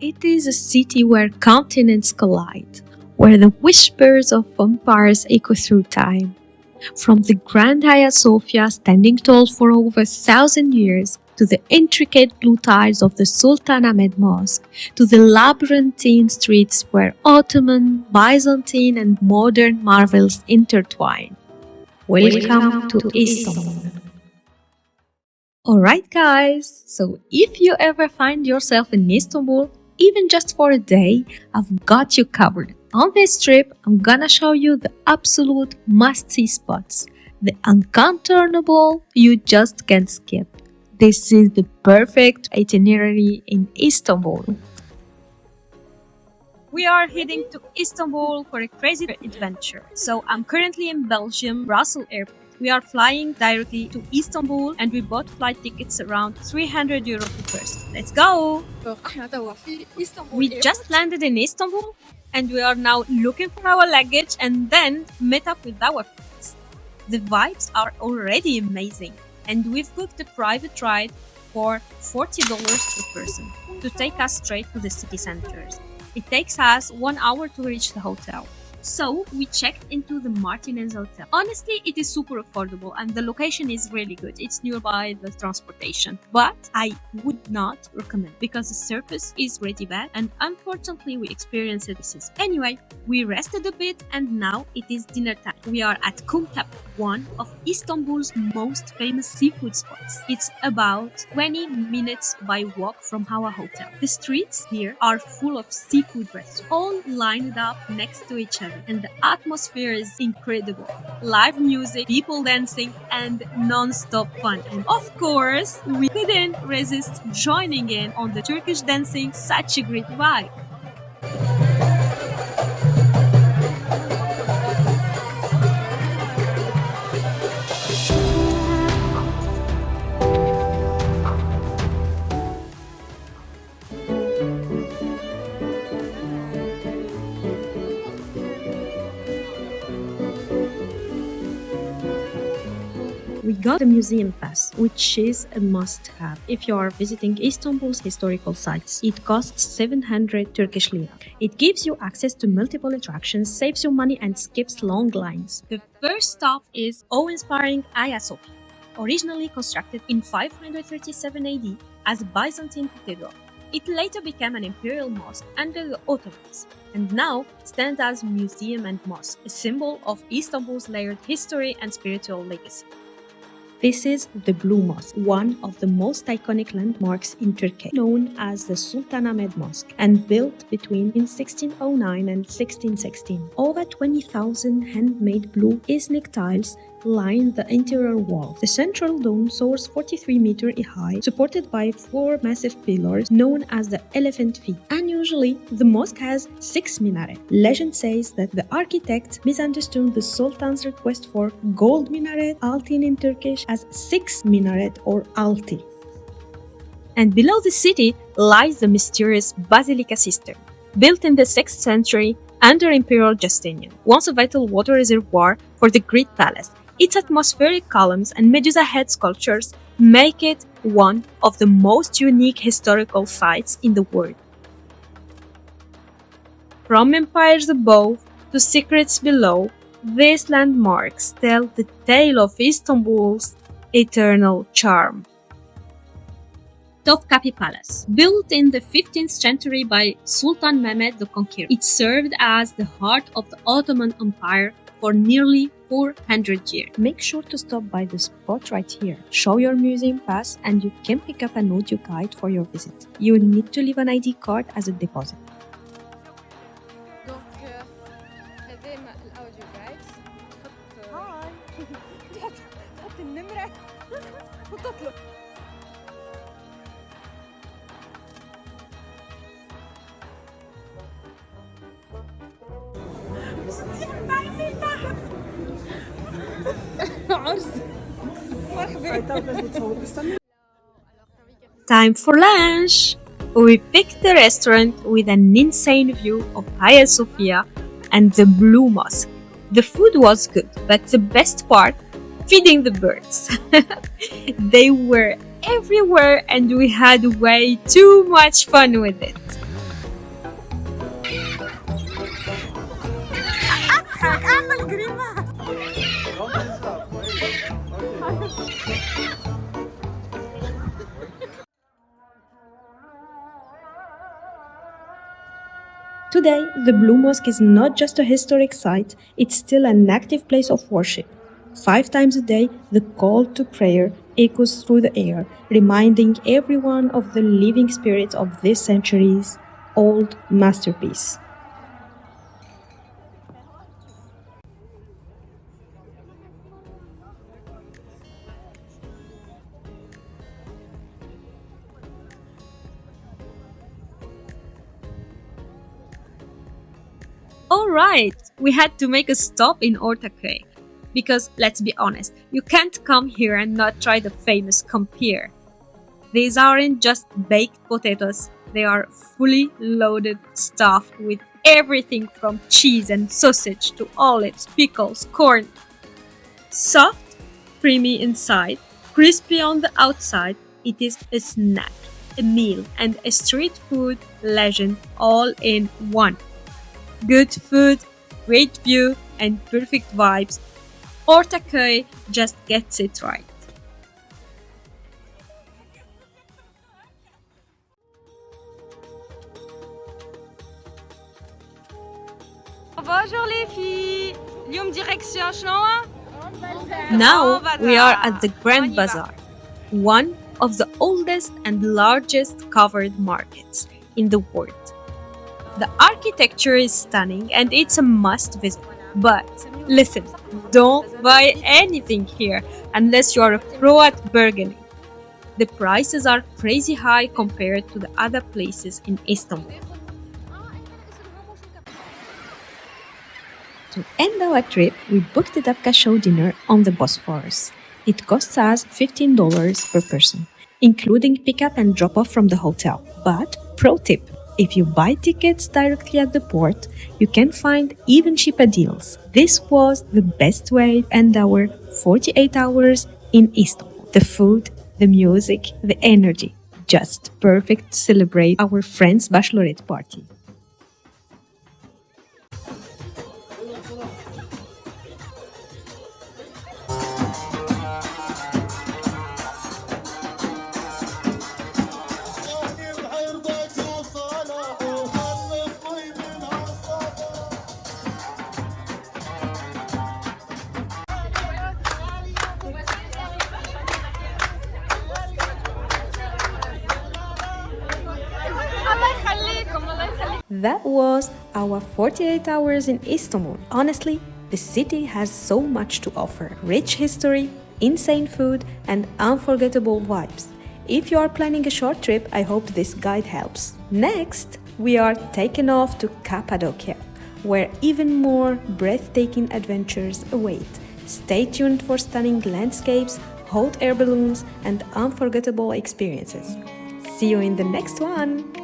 It is a city where continents collide, where the whispers of vampires echo through time. From the grand Hagia Sophia standing tall for over 1,000 years, to the intricate blue tiles of the Sultan Ahmed Mosque, to the labyrinthine streets where Ottoman, Byzantine and modern marvels intertwine. Welcome to Istanbul. Alright guys, so if you ever find yourself in Istanbul, even just for a day, I've got you covered. On this trip, I'm gonna show you the absolute must-see spots, the uncontrollable you just can't skip. This is the perfect itinerary in Istanbul. We are heading to Istanbul for a crazy adventure. So I'm currently in Belgium, Brussels Airport. We are flying directly to Istanbul and we bought flight tickets around €300 per person. Let's go! We just landed in Istanbul and we are now looking for our luggage and then met up with our friends. The vibes are already amazing and we've booked a private ride for $40 per person to take us straight to the city centers. It takes us 1 hour to reach the hotel. So we checked into the Martinenz Hotel. Honestly, it is super affordable and the location is really good. It's nearby the transportation. But I would not recommend because the service is really bad and unfortunately we experienced this. Anyway, we rested a bit and now it is dinner time. We are at Kumkapi, one of Istanbul's most famous seafood spots. It's about 20 minutes by walk from our hotel. The streets here are full of seafood restaurants, all lined up next to each other. And the atmosphere is incredible. Live music, people dancing, and non-stop fun. And of course, we couldn't resist joining in on the Turkish dancing, such a great vibe. We got a museum pass, which is a must-have if you are visiting Istanbul's historical sites. It costs 700 Turkish lira. It gives you access to multiple attractions, saves you money and skips long lines. The first stop is awe-inspiring Hagia Sophia, originally constructed in 537 AD as a Byzantine cathedral. It later became an imperial mosque under the Ottomans and now stands as a museum and mosque, a symbol of Istanbul's layered history and spiritual legacy. This is the Blue Mosque, one of the most iconic landmarks in Turkey, known as the Sultan Ahmed Mosque, and built between 1609 and 1616. Over 20,000 handmade blue Iznik tiles line the interior wall. The central dome soars 43 meters high, supported by 4 massive pillars known as the elephant feet. Unusually, the mosque has 6 minarets. Legend says that the architect misunderstood the Sultan's request for gold minaret, altın in Turkish, as 6 minaret or alti. And below the city lies the mysterious Basilica Cistern, built in the 6th century under Emperor Justinian, once a vital water reservoir for the Greek palace. Its atmospheric columns and Medusa head sculptures make it one of the most unique historical sites in the world. From empires above to secrets below, these landmarks tell the tale of Istanbul's eternal charm. Topkapi Palace, built in the 15th century by Sultan Mehmed the Conqueror. It served as the heart of the Ottoman Empire for nearly 400 years. Make sure to stop by the spot right here. Show your museum pass and you can pick up an audio guide for your visit. You will need to leave an ID card as a deposit. Time for lunch! We picked a restaurant with an insane view of Hagia Sophia and the Blue Mosque. The food was good, but the best part, feeding the birds. They were everywhere and we had way too much fun with it. Today, the Blue Mosque is not just a historic site, it's still an active place of worship. 5 times a day, the call to prayer echoes through the air, reminding everyone of the living spirit of this century's old masterpiece. Alright, we had to make a stop in Ortaköy. Because let's be honest, you can't come here and not try the famous kumpir. These aren't just baked potatoes, they are fully loaded, stuffed with everything from cheese and sausage to olives, pickles, corn. Soft, creamy inside, crispy on the outside, it is a snack, a meal, and a street food legend all in one. Good food, great view, and perfect vibes. Ortaköy just gets it right. Bonjour les filles. اليوم direction شنو؟ Now we are at the Grand Bazaar, one of the oldest and largest covered markets in the world. The architecture is stunning and it's a must visit. But listen, don't buy anything here unless you're a pro at bargaining. The prices are crazy high compared to the other places in Istanbul. To end our trip, we booked a Dabka show dinner on the Bosphorus. It costs us $15 per person, including pickup and drop-off from the hotel. But, pro tip, if you buy tickets directly at the port, you can find even cheaper deals. This was the best way to end our 48 hours in Istanbul. The food, the music, the energy. Just perfect to celebrate our friend's bachelorette party. That was our 48 hours in Istanbul. Honestly, the city has so much to offer. Rich history, insane food, and unforgettable vibes. If you are planning a short trip, I hope this guide helps. Next, we are taken off to Cappadocia, where even more breathtaking adventures await. Stay tuned for stunning landscapes, hot air balloons, and unforgettable experiences. See you in the next one!